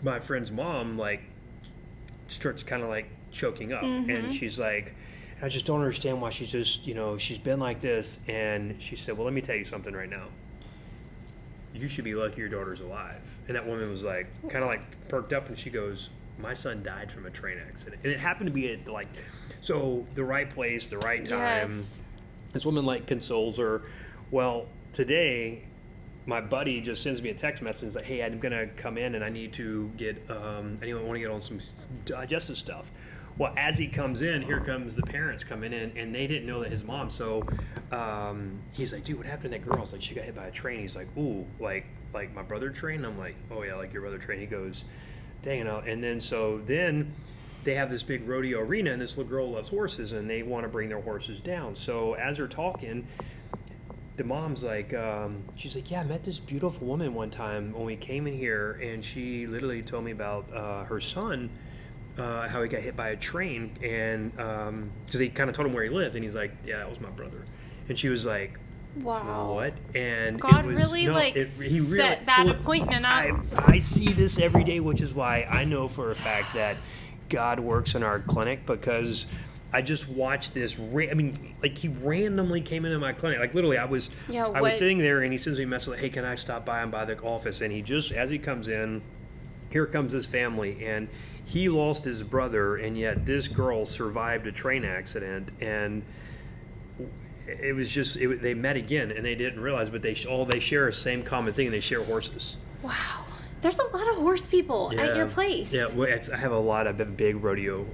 my friend's mom, like, starts kind of, like, choking up. And she's like, I just don't understand why she's just, she's been like this. And she said, well, let me tell you something right now. You should be lucky your daughter's alive. And that woman was like, kind of like perked up, and she goes, my son died from a train accident. And it happened to be at, like, so the right place, the right time. Yes. This woman, like, consoles her. Well, today, my buddy just sends me a text message like, hey, I'm going to come in and I need to get, I want to get on some digestive stuff. Well, as he comes in, here comes the parents coming in, and they didn't know that his mom. So he's like, dude, what happened to that girl? I was like, she got hit by a train. He's like, ooh, like my brother train? I'm like, oh, yeah, like your brother train. He goes, dang, and then they have this big rodeo arena, and this little girl loves horses, and they want to bring their horses down. So as they're talking, the mom's like, she's like, yeah, I met this beautiful woman one time when we came in here, and she literally told me about her son, how he got hit by a train, and because he kind of told him where he lived, and he's like, yeah, that was my brother. And she was like, wow, what? And God it was, really set that appointment up. I see this every day, which is why I know for a fact that God works in our clinic, because I just watched this. He randomly came into my clinic. Like, literally, I was sitting there, and he sends me a message like, hey, can I stop by and by the office? And he just, as he comes in, here comes his family, and he lost his brother, and yet this girl survived a train accident, and it was just, they met again, and they didn't realize, but they share a same common thing, and they share horses. Wow. There's a lot of horse people at your place. Yeah, I have a lot of big rodeo,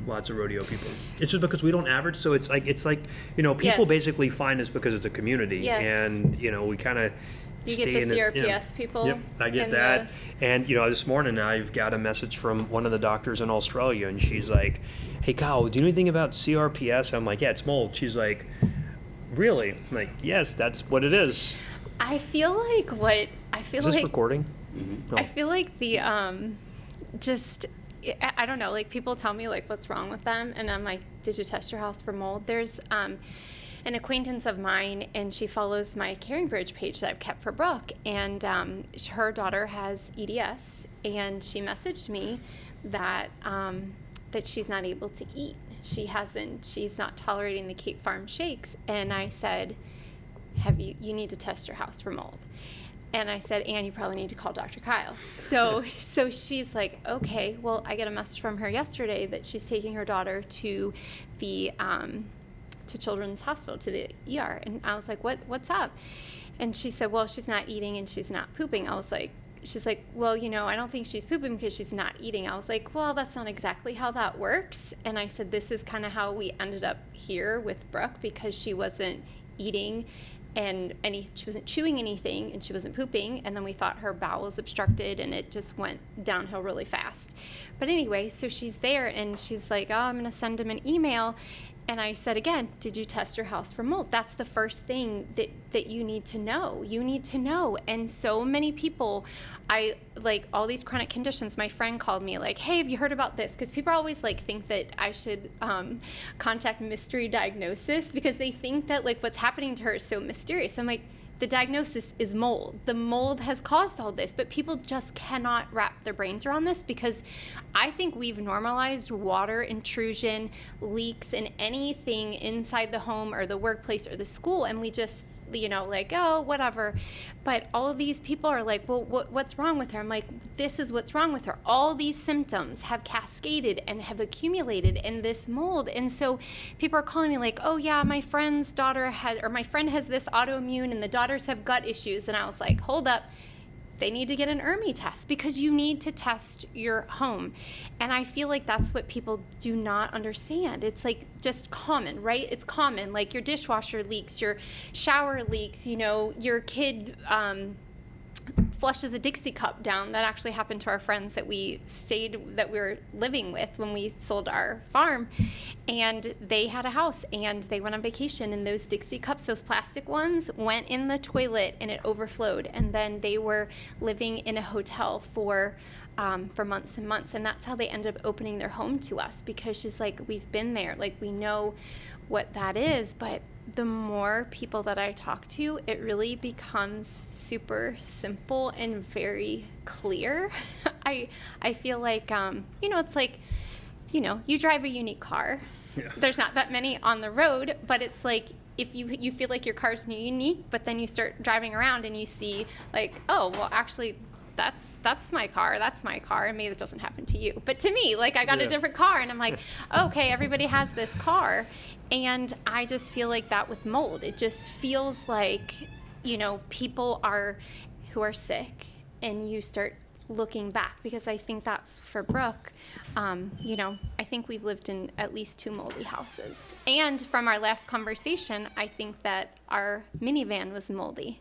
lots of rodeo people. It's just because we don't average, so it's like people basically find us because it's a community, and we kind of you get the CRPS people. Yep, I get that. And this morning I've got a message from one of the doctors in Australia, and she's like, "Hey Kyle, do you know anything about CRPS?" I'm like, "Yeah, it's mold." She's like, "Really?" I'm like, "Yes, that's what it is." Is this recording? Mm-hmm. I feel like the I don't know, like, people tell me like what's wrong with them, and I'm like, did you test your house for mold? There's an acquaintance of mine, and she follows my Caring Bridge page that I've kept for Brooke, and her daughter has EDS, and she messaged me that that she's not able to eat. She's not tolerating the Cape Farm shakes, and I said, you need to test your house for mold. And I said, and you probably need to call Dr. Kyle. So she's like, okay. Well, I get a message from her yesterday that she's taking her daughter to the to Children's Hospital, to the ER. And I was like, what's up? And she said, well, she's not eating and she's not pooping. She's like, well, I don't think she's pooping because she's not eating. I was like, well, that's not exactly how that works. And I said, this is kind of how we ended up here with Brooke, because she wasn't eating and she wasn't chewing anything, and she wasn't pooping, and then we thought her bowels obstructed, and it just went downhill really fast. But anyway, so she's there, and she's like, oh, I'm going to send him an email. And I said, again, did you test your house for mold? That's the first thing that you need to know. You need to know. And so many people, all these chronic conditions, my friend called me like, hey, have you heard about this? Because people always think that I should contact Mystery Diagnosis, because they think that what's happening to her is so mysterious. I'm like, the diagnosis is mold. The mold has caused all this, but people just cannot wrap their brains around this, because I think we've normalized water intrusion, leaks, and anything inside the home or the workplace or the school, and we just, oh, whatever. But all of these people are like, well, what's wrong with her? I'm like, this is what's wrong with her. All these symptoms have cascaded and have accumulated in this mold. And so people are calling me like, oh yeah, my friend has this autoimmune, and the daughters have gut issues. And I was like, hold up. They need to get an ERMI test, because you need to test your home. And I feel like that's what people do not understand. It's just common, right? It's common. Like, your dishwasher leaks, your shower leaks, your kid flushes a Dixie cup down. That actually happened to our friends that we were living with when we sold our farm. And they had a house, and they went on vacation, and those Dixie cups, those plastic ones, went in the toilet, and it overflowed. And then they were living in a hotel for months and months, and that's how they ended up opening their home to us, because she's like, we've been there, we know what that is, but the more people that I talk to, it really becomes super simple and very clear. I feel like, it's like, you drive a unique car. Yeah. There's not that many on the road, but it's like, if you feel like your car's unique, but then you start driving around and you see like, oh, well, actually, that's my car, and maybe it doesn't happen to you. But to me, like, I got a different car, and I'm like, okay, everybody has this car. And I just feel like that with mold. It just feels like, people who are sick, and you start looking back, because I think that's for Brooke. I think we've lived in at least 2 moldy houses. And from our last conversation, I think that our minivan was moldy.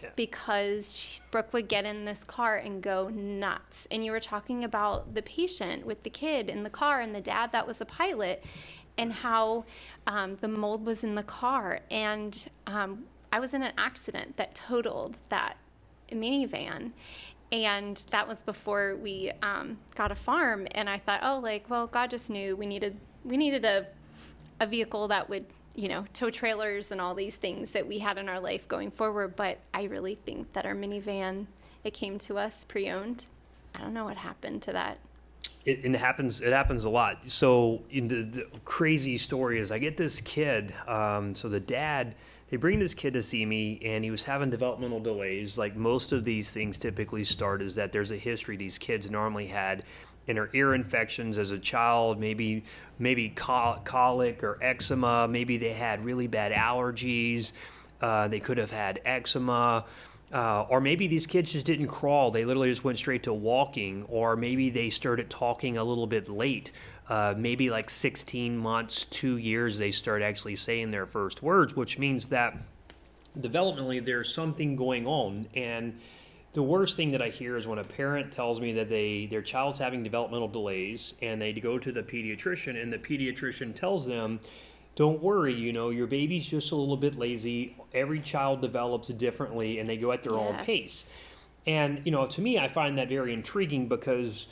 Yeah. Because Brooke would get in this car and go nuts. And you were talking about the patient with the kid in the car and the dad that was a pilot, and how the mold was in the car. And I was in an accident that totaled that minivan. And that was before we got a farm. And I thought, God just knew we needed a vehicle that would, tow trailers and all these things that we had in our life going forward. But I really think that our minivan, it came to us pre-owned. I don't know what happened to that. It happens a lot. So the crazy story is, I get this kid. So the dad, they bring this kid to see me, and he was having developmental delays. Like most of these things typically start is that there's a history. These kids normally had inner ear infections as a child, maybe colic or eczema. Maybe they had really bad allergies. They could have had eczema. Or maybe these kids just didn't crawl. They literally just went straight to walking. Or maybe they started talking a little bit late. Maybe like 16 months, 2 years, they start actually saying their first words, which means that developmentally there's something going on. And the worst thing that I hear is when a parent tells me that their child's having developmental delays, and they go to the pediatrician, and the pediatrician tells them, don't worry, your baby's just a little bit lazy. Every child develops differently, and they go at their own pace. And, to me, I find that very intriguing, because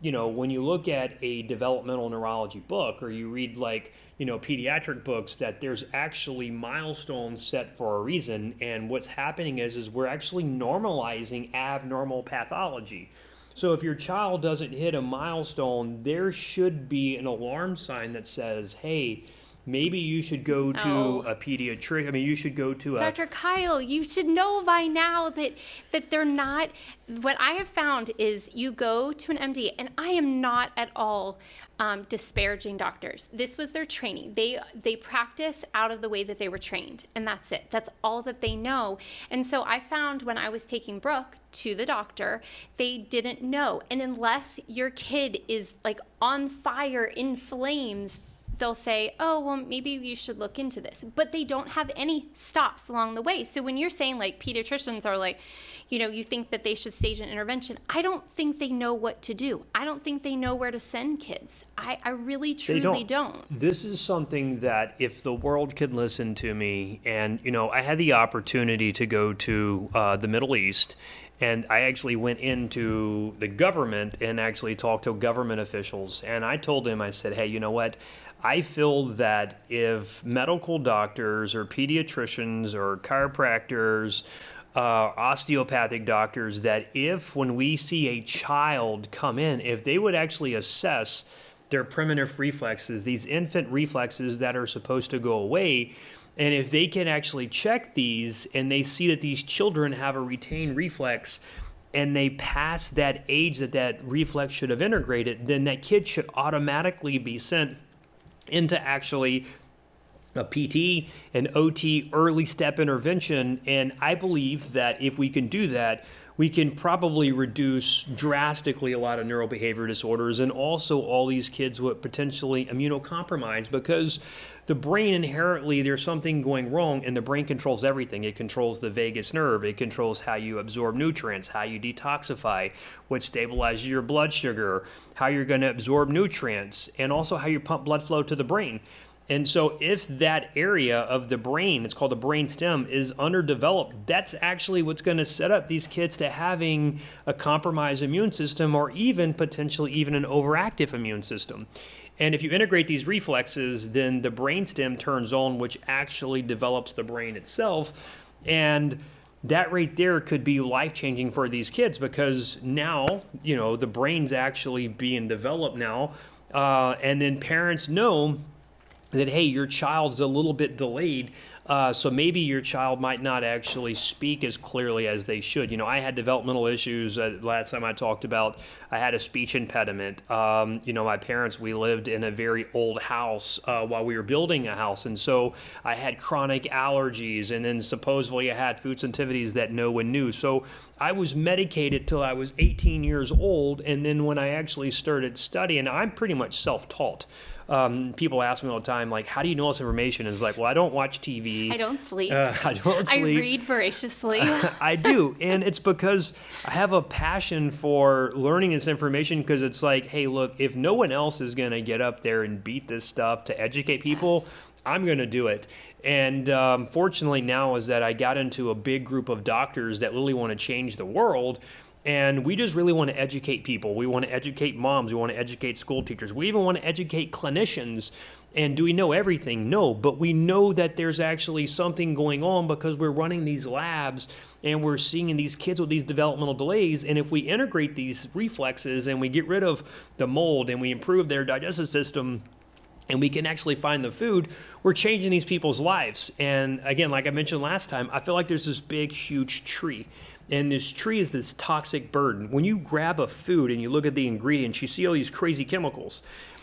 when you look at a developmental neurology book, or you read pediatric books, that there's actually milestones set for a reason. And what's happening is we're actually normalizing abnormal pathology. So if your child doesn't hit a milestone, there should be an alarm sign that says, hey, maybe you should go to a pediatrician. You should go to Dr. Kyle, you should know by now that they're not. What I have found is you go to an MD, and I am not at all disparaging doctors. This was their training. They practice out of the way that they were trained, and that's it. That's all that they know. And so I found when I was taking Brooke to the doctor, they didn't know. And unless your kid is like on fire, in flames, they'll say, oh, well, maybe you should look into this. But they don't have any stops along the way. So when you're saying like pediatricians are like, you think that they should stage an intervention, I don't think they know what to do. I don't think they know where to send kids. I really, truly don't. This is something that if the world could listen to me, and, I had the opportunity to go to the Middle East, and I actually went into the government and actually talked to government officials. And I told them, I said, hey, you know what? I feel that if medical doctors or pediatricians or chiropractors, osteopathic doctors, that if when we see a child come in, if they would actually assess their primitive reflexes, these infant reflexes that are supposed to go away, and if they can actually check these and they see that these children have a retained reflex and they pass that age that reflex should have integrated, then that kid should automatically be sent into actually a PT, an OT, early step intervention. And I believe that if we can do that, we can probably reduce drastically a lot of neurobehavior disorders, and also all these kids with potentially immunocompromised, because the brain inherently, there's something going wrong, and the brain controls everything. It controls the vagus nerve. It controls how you absorb nutrients, how you detoxify, what stabilizes your blood sugar, how you're going to absorb nutrients, and also how you pump blood flow to the brain. And so if that area of the brain, it's called the brain stem, is underdeveloped, that's actually what's going to set up these kids to having a compromised immune system, or even potentially even an overactive immune system. And if you integrate these reflexes, then the brain stem turns on, which actually develops the brain itself. And that right there could be life-changing for these kids, because now, the brain's actually being developed now. And then parents know that, hey, your child's a little bit delayed, so maybe your child might not actually speak as clearly as they should. I had developmental issues. Last time I talked about, I had a speech impediment. My parents, we lived in a very old house while we were building a house, and so I had chronic allergies, and then supposedly I had food sensitivities that no one knew. So I was medicated till I was 18 years old, and then when I actually started studying, I'm pretty much self-taught. People ask me all the time, like, how do you know all this information? And it's like, well, I don't watch TV. I don't sleep. I read voraciously. I do. And it's because I have a passion for learning this information, because it's like, hey, look, if no one else is going to get up there and beat this stuff to educate people, yes, I'm going to do it. And fortunately now is that I got into a big group of doctors that really want to change the world. And we just really want to educate people. We want to educate moms. We want to educate school teachers. We even want to educate clinicians. And do we know everything? No, but we know that there's actually something going on, because we're running these labs and we're seeing these kids with these developmental delays. And if we integrate these reflexes and we get rid of the mold and we improve their digestive system, and we can actually find the food, we're changing these people's lives. And again, like I mentioned last time, I feel like there's this big, huge tree. And this tree is this toxic burden. When you grab a food and you look at the ingredients, you see all these crazy chemicals.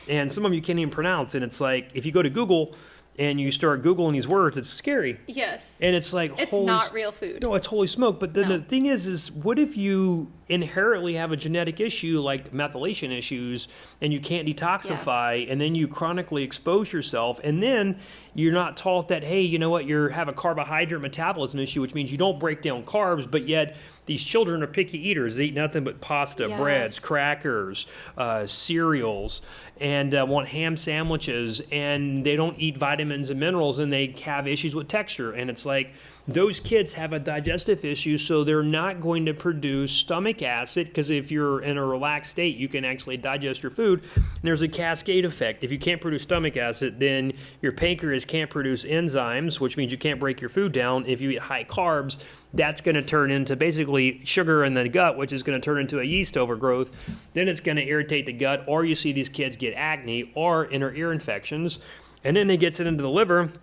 And some of them you can't even pronounce. And it's like, if you go to Google and you start Googling these words, it's scary. Yes. And it's like, it's not real food. No, it's holy smoke. But then the thing is what if you inherently have a genetic issue like methylation issues, and you can't detoxify, yes, and then you chronically expose yourself, and then you're not taught that, hey, you know what, you have a carbohydrate metabolism issue, which means you don't break down carbs, but yet these children are picky eaters. They eat nothing but pasta, yes, breads, crackers, cereals, and want ham sandwiches, and they don't eat vitamins and minerals, and they have issues with texture. And it's like, those kids have a digestive issue, so they're not going to produce stomach acid, because if you're in a relaxed state, you can actually digest your food. And there's a cascade effect. If you can't produce stomach acid, then your pancreas can't produce enzymes, which means you can't break your food down. If you eat high carbs, that's going to turn into basically sugar in the gut, which is going to turn into a yeast overgrowth. Then it's going to irritate the gut, or you see these kids get acne or inner ear infections, and then it gets it into the liver.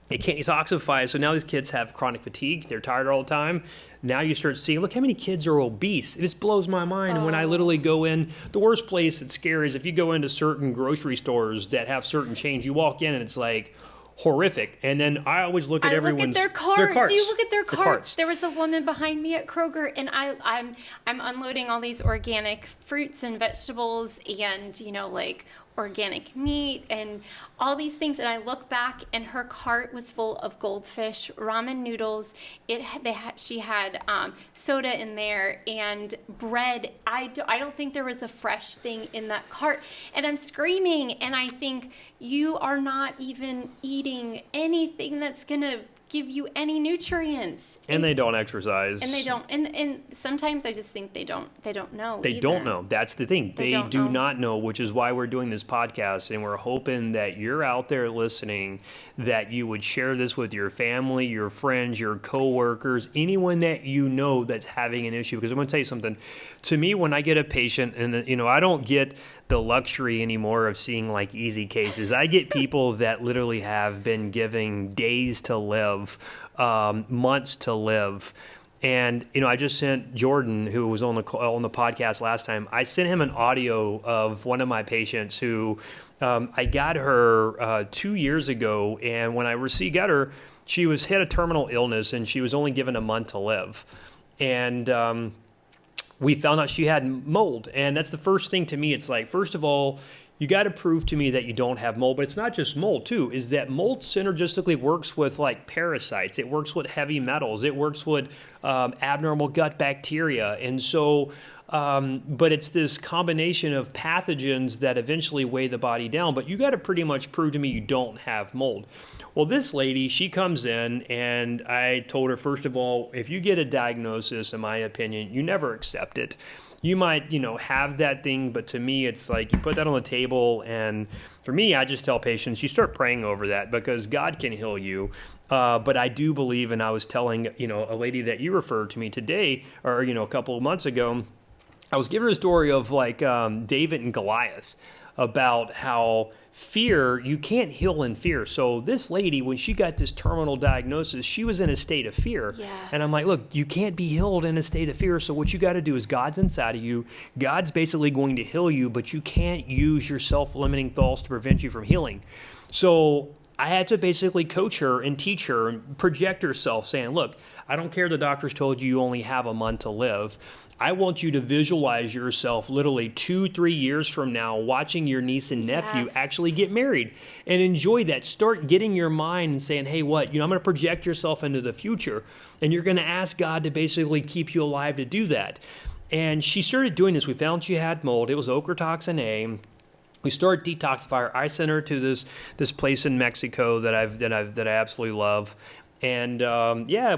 It can't detoxify, so now these kids have chronic fatigue. They're tired all the time. Now you start seeing, look how many kids are obese. It just blows my mind. And when I literally go in, the worst place that's scary is if you go into certain grocery stores that have certain chains, you walk in and it's like horrific. And then I always look at everyone's their carts. Do you look at their carts? carts? There was a woman behind me at Kroger, and I'm unloading all these organic fruits and vegetables, and like organic meat and all these things, and I look back and her cart was full of goldfish, ramen noodles. She had soda in there and bread. I don't think there was a fresh thing in that cart, and I'm screaming, and I think, you are not even eating anything that's gonna give you any nutrients. And they don't exercise. And they don't. And sometimes I just think they don't know. They don't know. That's the thing. They do not know, which is why we're doing this podcast, and we're hoping that you're out there listening, that you would share this with your family, your friends, your coworkers, anyone that you know that's having an issue. Because I'm going to tell you something. To me, when I get a patient, and I don't get the luxury anymore of seeing like easy cases. I get people that literally have been giving days to live, months to live. And, I just sent Jordan, who was on the podcast last time, I sent him an audio of one of my patients who I got her 2 years ago. And when I got her, she had a terminal illness, and she was only given a month to live. And we found out she had mold. And that's the first thing to me. It's like, first of all, you got to prove to me that you don't have mold. But it's not just mold, too, is that mold synergistically works with like parasites. It works with heavy metals. It works with abnormal gut bacteria. And so but it's this combination of pathogens that eventually weigh the body down. But you got to pretty much prove to me you don't have mold. Well, this lady, she comes in, and I told her, first of all, if you get a diagnosis, in my opinion, you never accept it. You might, have that thing, but to me, it's like you put that on the table, and for me, I just tell patients, you start praying over that because God can heal you. But I do believe, and I was telling, a lady that you referred to me today, or, a couple of months ago, I was giving her a story of like David and Goliath, about how fear, you can't heal in fear. So this lady, when she got this terminal diagnosis, she was in a state of fear. Yes. And I'm like, look, you can't be healed in a state of fear. So what you got to do is God's inside of you. God's basically going to heal you, but you can't use your self-limiting thoughts to prevent you from healing. So I had to basically coach her and teach her and project herself, saying, look, I don't care the doctors told you only have a month to live. I want you to visualize yourself literally 2-3 years from now watching your niece and nephew actually get married and enjoy that. Start getting your mind and saying, hey, what? I'm going to project yourself into the future, and you're going to ask God to basically keep you alive to do that. And she started doing this. We found she had mold. It was ochratoxin A. We started detoxify her. I sent her to this place in Mexico that I absolutely love. And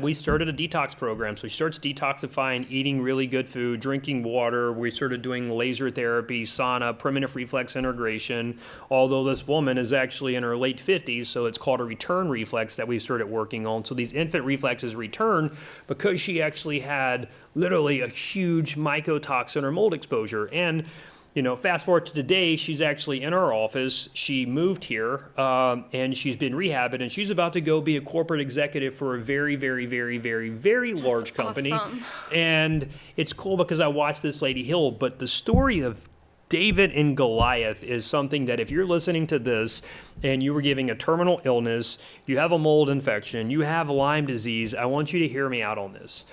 we started a detox program. So she starts detoxifying, eating really good food, drinking water. We started doing laser therapy, sauna, primitive reflex integration. Although this woman is actually in her late 50s, so it's called a return reflex that we started working on. So these infant reflexes return because she actually had literally a huge mycotoxin or mold exposure. And fast forward to today, she's actually in our office. She moved here, and she's been rehabbing, and she's about to go be a corporate executive for a very, very, very, very, very large company. Awesome. And it's cool because I watched this lady heal. But the story of David and Goliath is something that if you're listening to this and you were giving a terminal illness, you have a mold infection, you have Lyme disease, I want you to hear me out on this.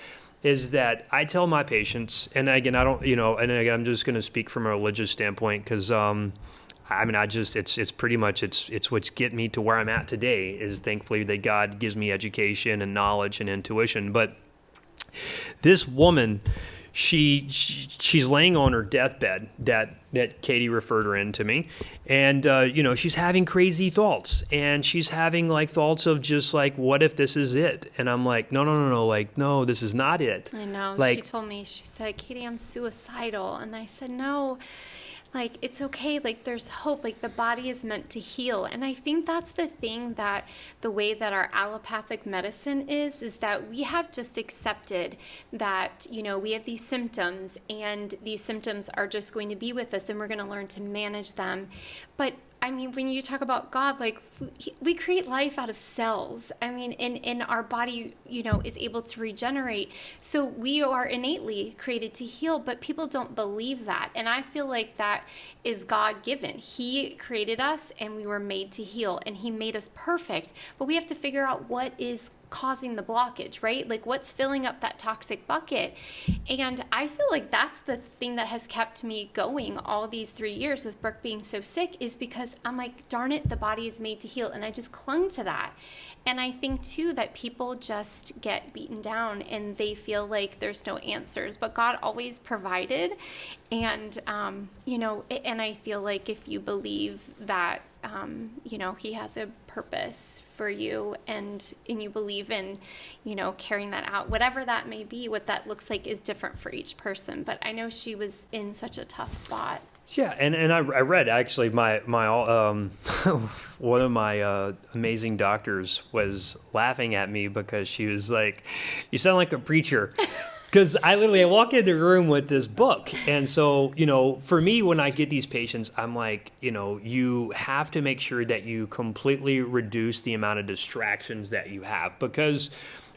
Is that I tell my patients, and again, I don't, and again, I'm just going to speak from a religious standpoint because, it's pretty much, it's what's getting me to where I'm at today is thankfully that God gives me education and knowledge and intuition. But this woman, she's laying on her deathbed that Katie referred her in to me. And, she's having crazy thoughts, and she's having like thoughts of just like, what if this is it? And I'm like, no, like, no, this is not it. I know. Like, she told me, she said, Katie, I'm suicidal. And I said, no, like, it's okay. Like, there's hope. Like, the body is meant to heal. And I think that's the thing that the way that our allopathic medicine is that we have just accepted that, we have these symptoms, and these symptoms are just going to be with us, and we're going to learn to manage them. But I mean, when you talk about God, like we create life out of cells. I mean, and our body, is able to regenerate. So we are innately created to heal, but people don't believe that. And I feel like that is God given. He created us and we were made to heal, and he made us perfect, but we have to figure out what is causing the blockage, right? Like what's filling up that toxic bucket. And I feel like that's the thing that has kept me going all these 3 years with Brooke being so sick, is because I'm like, darn it, the body is made to heal. And I just clung to that. And I think too that people just get beaten down and they feel like there's no answers, but God always provided. And, and I feel like if you believe that, he has a purpose for you, and you believe in, carrying that out, whatever that may be, what that looks like is different for each person. But I know she was in such a tough spot. Yeah, and I read actually my one of my amazing doctors was laughing at me because she was like, "You sound like a preacher." Because I walk in the room with this book. And so, for me, when I get these patients, I'm like, you have to make sure that you completely reduce the amount of distractions that you have. Because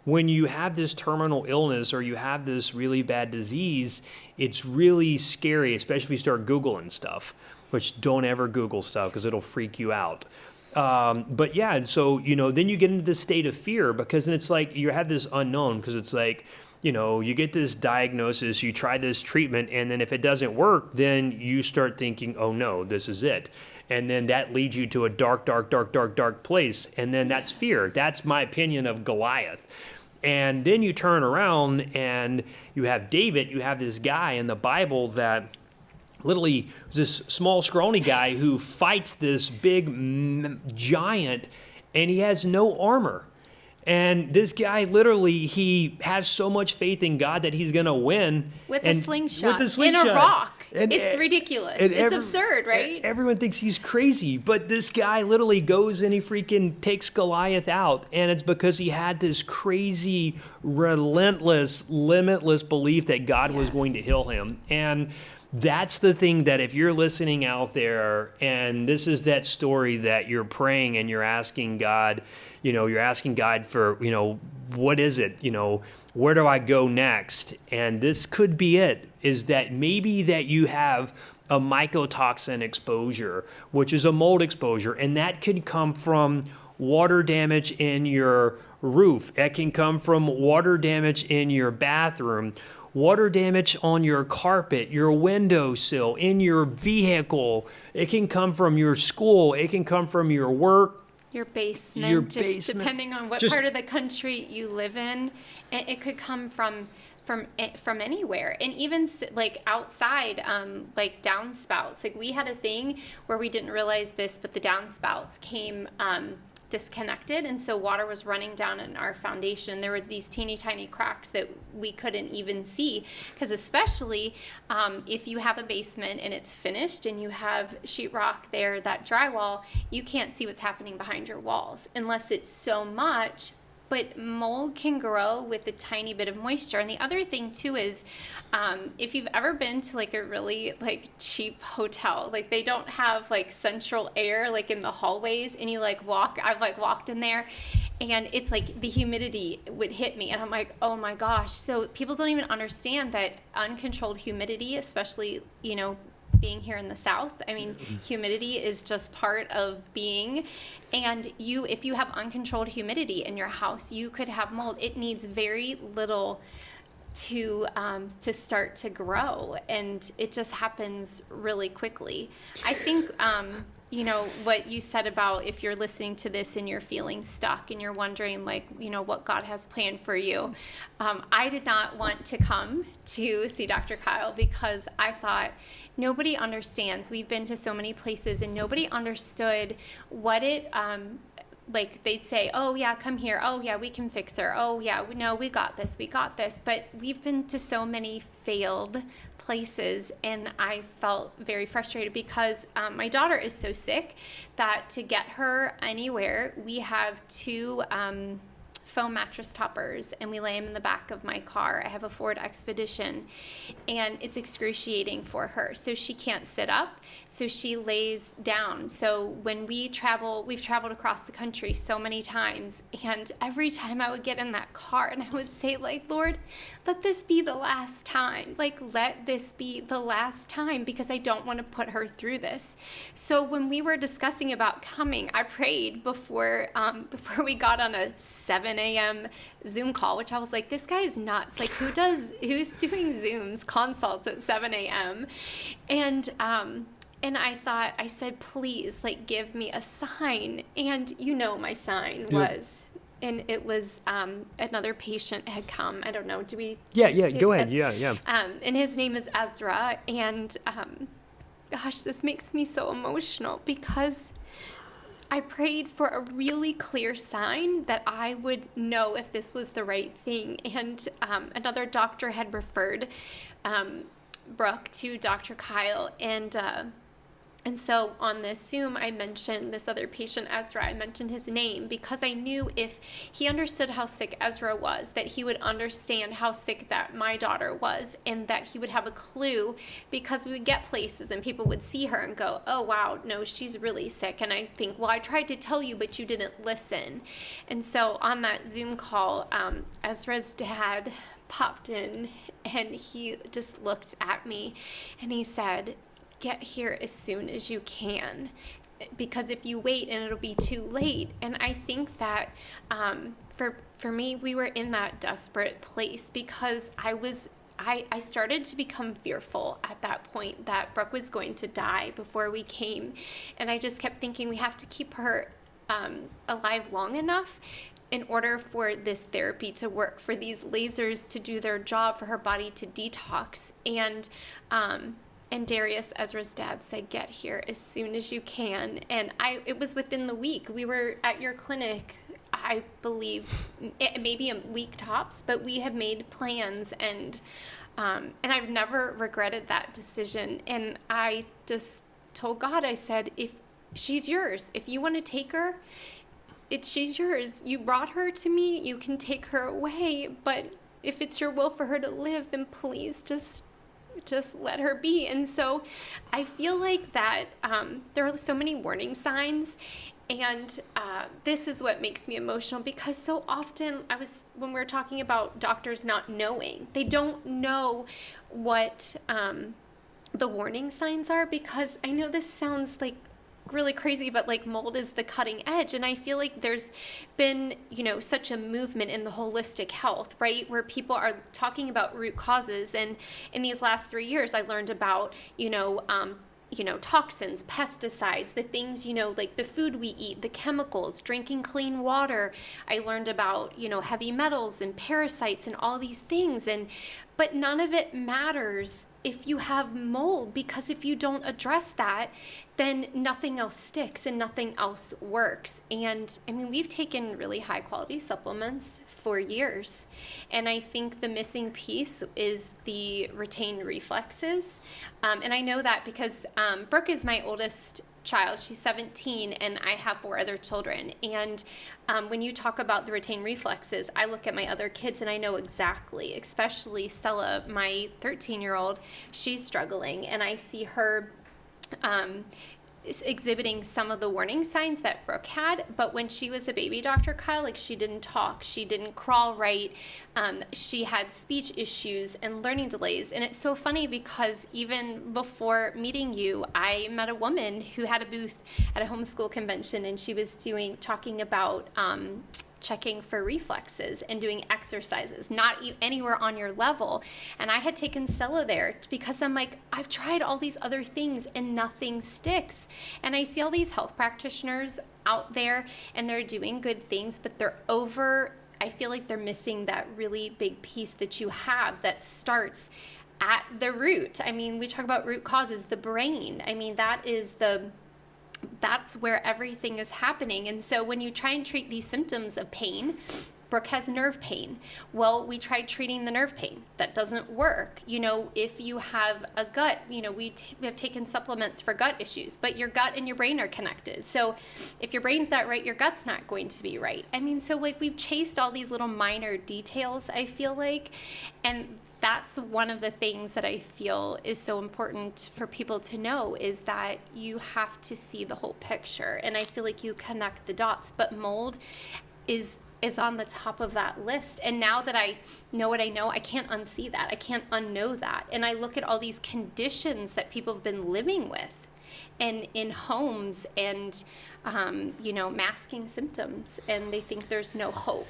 when you have this terminal illness or you have this really bad disease, it's really scary, especially if you start Googling stuff, which don't ever Google stuff because it'll freak you out. But yeah, and so, then you get into this state of fear because then it's like you have this unknown, because it's like, you get this diagnosis, you try this treatment, and then if it doesn't work, then you start thinking, oh no, this is it. And then that leads you to a dark place. And then that's fear. That's my opinion of Goliath. And then you turn around and you have David, you have this guy in the Bible that literally was this small, scrawny guy who fights this big giant, and he has no armor. And this guy literally, he has so much faith in God that he's going to win. With a slingshot in a rock. It's ridiculous. It's absurd, right? Everyone thinks he's crazy, but this guy literally goes and he freaking takes Goliath out. And it's because he had this crazy, relentless, limitless belief that God was going to heal him. And that's the thing that if you're listening out there and this is that story that you're praying and you're asking God, you're asking God for, what is it? Where do I go next? And this could be it, is that maybe that you have a mycotoxin exposure, which is a mold exposure, and that could come from water damage in your roof. It can come from water damage in your bathroom, water damage on your carpet, your windowsill, in your vehicle. It can come from your school. It can come from your work. Your basement, depending on what part of the country you live in. It could come from anywhere, and even like outside, like downspouts. Like we had a thing where we didn't realize this, but the downspouts came disconnected, and so water was running down in our foundation. There were these teeny tiny cracks that we couldn't even see, because especially if you have a basement and it's finished and you have sheetrock there, that drywall, you can't see what's happening behind your walls unless it's so much. But mold can grow with a tiny bit of moisture. And the other thing too is, if you've ever been to like a really like cheap hotel, like they don't have like central air like in the hallways, and you like I've like walked in there, and it's like the humidity would hit me, and I'm like, oh my gosh. So people don't even understand that uncontrolled humidity, especially being here in the South, I mean, humidity is just part of being. And if you have uncontrolled humidity in your house, you could have mold. It needs very little to start to grow, and it just happens really quickly. I think what you said about if you're listening to this and you're feeling stuck and you're wondering what God has planned for you. I did not want to come to see Dr. Kyle because I thought nobody understands. We've been to so many places and nobody understood what it like they'd say, oh yeah, come here. Oh yeah, we can fix her. Oh yeah, no, we got this. But we've been to so many failed places, and I felt very frustrated because my daughter is so sick that to get her anywhere, we have two foam mattress toppers, and we lay them in the back of my car. I have a Ford Expedition, and it's excruciating for her. So she can't sit up, so she lays down. So when we've traveled across the country so many times, and every time I would get in that car and I would say, Lord, let this be the last time. Let this be the last time, because I don't want to put her through this. So when we were discussing about coming, I prayed before we got on a 7 a.m. Zoom call, which I was like, this guy is nuts. Who's doing Zooms consults at 7 a.m.? And I said, please, give me a sign. And my sign was, and it was another patient had come. I don't know. Do we? Yeah. Go ahead. Yeah. And his name is Ezra. And gosh, this makes me so emotional because I prayed for a really clear sign that I would know if this was the right thing. And another doctor had referred Brooke to Dr. Kyle. And so on this Zoom, I mentioned this other patient, Ezra. I mentioned his name because I knew if he understood how sick Ezra was, that he would understand how sick that my daughter was, and that he would have a clue, because we would get places and people would see her and go, oh, wow, no, she's really sick. And I think, well, I tried to tell you, but you didn't listen. And so on that Zoom call, Ezra's dad popped in and he just looked at me and he said, get here as soon as you can, because if you wait and it'll be too late. And I think that for me, we were in that desperate place because I started to become fearful at that point that Brooke was going to die before we came. And I just kept thinking we have to keep her alive long enough in order for this therapy to work, for these lasers to do their job, for her body to detox. And Darius, Ezra's dad, said, get here as soon as you can. And it was within the week. We were at your clinic, I believe, maybe a week tops, but we have made plans, and I've never regretted that decision. And I just told God, I said, if she's yours, if you want to take her, she's yours. You brought her to me, you can take her away, but if it's your will for her to live, then please just let her be. And so I feel like that there are so many warning signs, and this is what makes me emotional, because so often when we're talking about doctors not knowing, they don't know what the warning signs are, because I know this sounds like really crazy, but like mold is the cutting edge. And I feel like there's been, such a movement in the holistic health, right? Where people are talking about root causes. And in these last 3 years, I learned about, toxins, pesticides, the things, like the food we eat, the chemicals, drinking clean water. I learned about, heavy metals and parasites and all these things. But none of it matters if you have mold, because if you don't address that, then nothing else sticks and nothing else works. And I mean, we've taken really high quality supplements for years, and I think the missing piece is the retained reflexes. And I know that because Brooke is my oldest child. She's 17, and I have 4 other children. And when you talk about the retained reflexes, I look at my other kids and I know exactly, especially Stella, my 13-year-old, she's struggling, and I see her exhibiting some of the warning signs that Brooke had. But when she was a baby, Dr. Kyle, like, she didn't talk, she didn't crawl right, she had speech issues and learning delays. And it's so funny because even before meeting you, I met a woman who had a booth at a homeschool convention, and she was talking about checking for reflexes and doing exercises, not anywhere on your level. And I had taken Stella there because I'm like, I've tried all these other things and nothing sticks. And I see all these health practitioners out there, and they're doing good things, but I feel like they're missing that really big piece that you have that starts at the root. I mean, we talk about root causes, the brain. I mean, that's where everything is happening. And so when you try and treat these symptoms of pain, Brooke has nerve pain. Well, we tried treating the nerve pain. That doesn't work. If you have a gut, we have taken supplements for gut issues, but your gut and your brain are connected. So if your brain's not right, your gut's not going to be right. I mean, so like we've chased all these little minor details, I feel like, and that's one of the things that I feel is so important for people to know, is that you have to see the whole picture. And I feel like you connect the dots, but mold is on the top of that list. And now that I know what I know, I can't unsee that. I can't unknow that. And I look at all these conditions that people have been living with and in homes and, masking symptoms, and they think there's no hope.